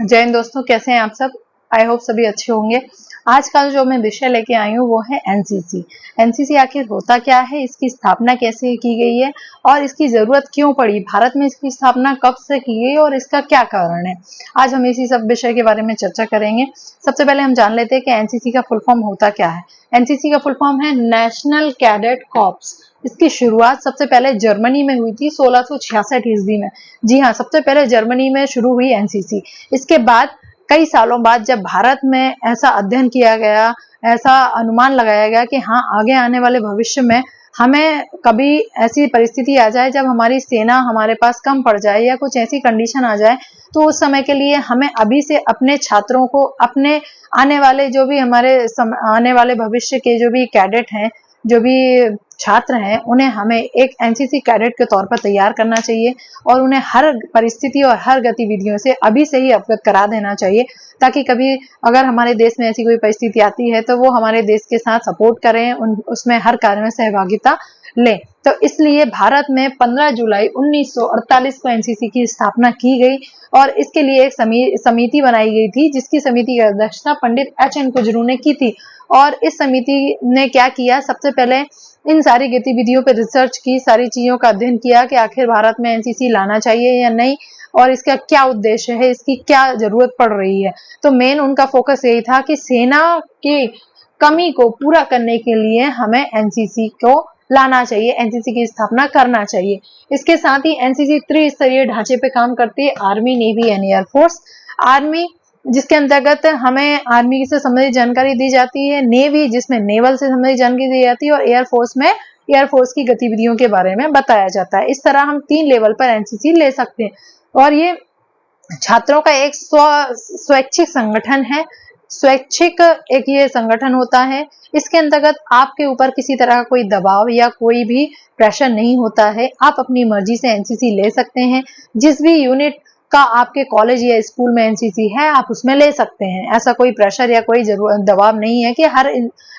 जय हिंद दोस्तों, कैसे हैं आप सब। आई होप सभी अच्छे होंगे। आज का जो मैं विषय लेके आई हूँ वो है एनसीसी। एनसीसी आखिर होता क्या है, इसकी स्थापना कैसे की गई है और इसकी जरूरत क्यों पड़ी, भारत में इसकी स्थापना कब से की गई और इसका क्या कारण है। आज हम इसी सब विषय के बारे में चर्चा करेंगे। सबसे पहले हम जान लेते हैं कि एनसीसी का फुल फॉर्म होता क्या है। एनसीसी का फुल फॉर्म है नेशनल कैडेट कॉर्प्स। इसकी शुरुआत सबसे पहले जर्मनी में हुई थी 1666 ईस्वी में। जी हाँ, सबसे पहले जर्मनी में शुरू हुई एनसीसी। इसके बाद कई सालों बाद जब भारत में ऐसा अध्ययन किया गया, ऐसा अनुमान लगाया गया कि हाँ, आगे आने वाले भविष्य में हमें कभी ऐसी परिस्थिति आ जाए जब हमारी सेना हमारे पास कम पड़ जाए या कुछ ऐसी कंडीशन आ जाए, तो उस समय के लिए हमें अभी से अपने छात्रों को, अपने आने वाले जो भी आने वाले भविष्य के जो भी कैडेट हैं, जो भी छात्र हैं, उन्हें हमें एक एनसीसी कैडेट के तौर पर तैयार करना चाहिए और उन्हें हर परिस्थिति और हर गतिविधियों से अभी से ही अवगत करा देना चाहिए, ताकि कभी अगर हमारे देश में ऐसी कोई परिस्थिति आती है तो वो हमारे देश के साथ सपोर्ट करें, उसमें हर कार्य में सहभागिता लें। तो इसलिए भारत में 15 जुलाई 1948 को एनसीसी की स्थापना की गई और इसके लिए एक समिति बनाई गई थी, जिसकी समिति की अध्यक्षता पंडित एच.एन. कुजरू ने की थी। और इस समिति ने क्या किया, सबसे पहले इन सारी गतिविधियों पर रिसर्च की, सारी चीजों का अध्ययन किया कि आखिर भारत में एनसीसी लाना चाहिए या नहीं और इसका क्या उद्देश्य है, इसकी क्या जरूरत पड़ रही है। तो मेन उनका फोकस यही था कि सेना की कमी को पूरा करने के लिए हमें एनसीसी को लाना चाहिए, एनसीसी की स्थापना करना चाहिए। इसके साथ ही एनसीसी त्रिस्तरीय ढांचे पे काम करती है, army, navy and air force. Army जिसके अंतर्गत हमें आर्मी से संबंधित जानकारी दी जाती है, नेवी जिसमें नेवल से संबंधित जानकारी दी जाती है और एयरफोर्स में एयरफोर्स की गतिविधियों के बारे में बताया जाता है। इस तरह हम 3 लेवल पर एनसीसी ले सकते हैं और ये छात्रों का एक स्वैच्छिक संगठन है। स्वैच्छिक एक ये संगठन होता है। इसके अंतर्गत आपके ऊपर किसी तरह का कोई दबाव या कोई भी प्रेशर नहीं होता है। आप अपनी मर्जी से एनसीसी ले सकते हैं। जिस भी यूनिट का आपके कॉलेज या स्कूल में एनसीसी है, आप उसमें ले सकते हैं। ऐसा कोई प्रेशर या कोई दबाव नहीं है कि हर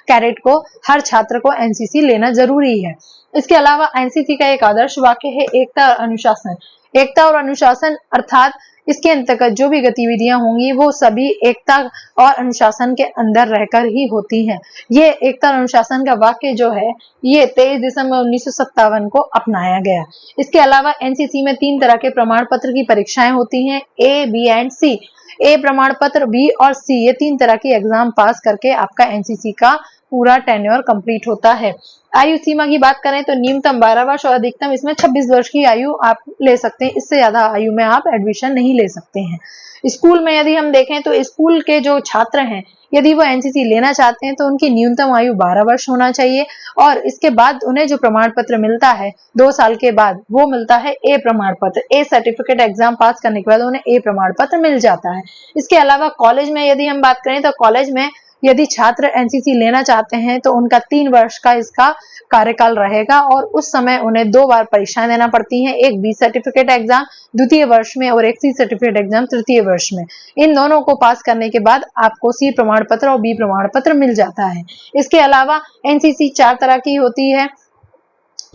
कैडेट को, हर छात्र को एनसीसी लेना जरूरी है। इसके अलावा एनसीसी का एक आदर्श वाक्य है एकता और अनुशासन। एकता और अनुशासन अर्थात इसके अंतर्गत जो भी गतिविधियां होंगी वो सभी एकता और अनुशासन के अंदर रहकर ही होती हैं। ये एकता और अनुशासन का वाक्य जो है, ये 23 दिसंबर 1957 को अपनाया गया। इसके अलावा एनसीसी में 3 तरह के प्रमाण पत्र की परीक्षाएं होती हैं, ए, बी एंड सी। ए प्रमाण पत्र, बी और सी, ये 3 तरह की एग्जाम पास करके आपका एनसीसी का पूरा टेन्योर कंप्लीट होता है। आयु सीमा की बात करें तो न्यूनतम 12 वर्ष और अधिकतम इसमें 26 वर्ष की आयु आप ले सकते हैं। इससे ज्यादा आयु में आप एडमिशन नहीं ले सकते हैं। स्कूल में यदि हम देखें तो स्कूल के जो छात्र हैं, यदि वो एनसीसी लेना चाहते हैं तो उनकी न्यूनतम आयु 12 वर्ष होना चाहिए और इसके बाद उन्हें जो प्रमाण पत्र मिलता है 2 साल के बाद, वो मिलता है ए प्रमाण पत्र। ए सर्टिफिकेट एग्जाम पास करने के बाद उन्हें ए प्रमाण पत्र मिल जाता है। इसके अलावा कॉलेज में यदि हम बात करें तो कॉलेज में यदि छात्र एनसीसी लेना चाहते हैं तो उनका 3 वर्ष का इसका कार्यकाल रहेगा और उस समय उन्हें 2 बार परीक्षाएं देना पड़ती हैं, एक बी सर्टिफिकेट एग्जाम द्वितीय वर्ष में और एक सी सर्टिफिकेट एग्जाम तृतीय वर्ष में। इन दोनों को पास करने के बाद आपको सी प्रमाण पत्र और बी प्रमाण पत्र मिल जाता है। इसके अलावा एनसीसी 4 तरह की होती है।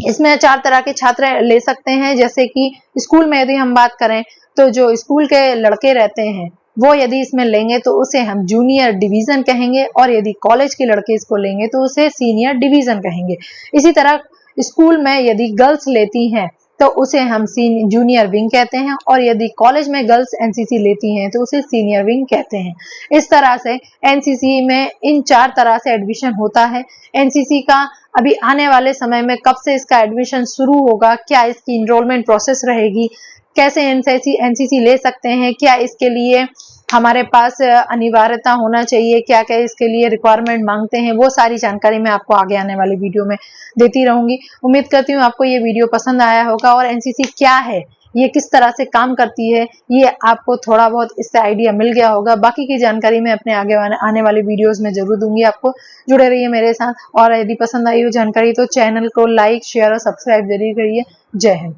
इसमें 4 तरह के छात्र ले सकते हैं, जैसे कि स्कूल में यदि हम बात करें तो जो स्कूल के लड़के रहते हैं वो यदि इसमें लेंगे तो उसे हम जूनियर डिवीजन कहेंगे और यदि कॉलेज के लड़के इसको लेंगे तो उसे सीनियर डिवीजन कहेंगे। इसी तरह स्कूल में यदि गर्ल्स लेती हैं तो उसे हम जूनियर विंग कहते हैं और यदि कॉलेज में गर्ल्स एनसीसी लेती हैं तो उसे सीनियर विंग कहते हैं। इस तरह से एनसीसी में इन 4 तरह से एडमिशन होता है। एनसीसी का अभी आने वाले समय में कब से इसका एडमिशन शुरू होगा, क्या इसकी इनरोलमेंट प्रोसेस रहेगी, कैसे एनसीसी ले सकते हैं, क्या इसके लिए हमारे पास अनिवार्यता होना चाहिए, क्या क्या इसके लिए रिक्वायरमेंट मांगते हैं, वो सारी जानकारी मैं आपको आगे आने वाली वीडियो में देती रहूंगी। उम्मीद करती हूँ आपको ये वीडियो पसंद आया होगा और एनसीसी क्या है, ये किस तरह से काम करती है, ये आपको थोड़ा बहुत इससे आइडिया मिल गया होगा। बाकी की जानकारी मैं अपने आगे आने वाले वीडियोस में जरूर दूंगी आपको। जुड़े रहिए मेरे साथ और यदि पसंद आई हो जानकारी तो चैनल को लाइक, शेयर और सब्सक्राइब जरूर करिए। जय हिंद।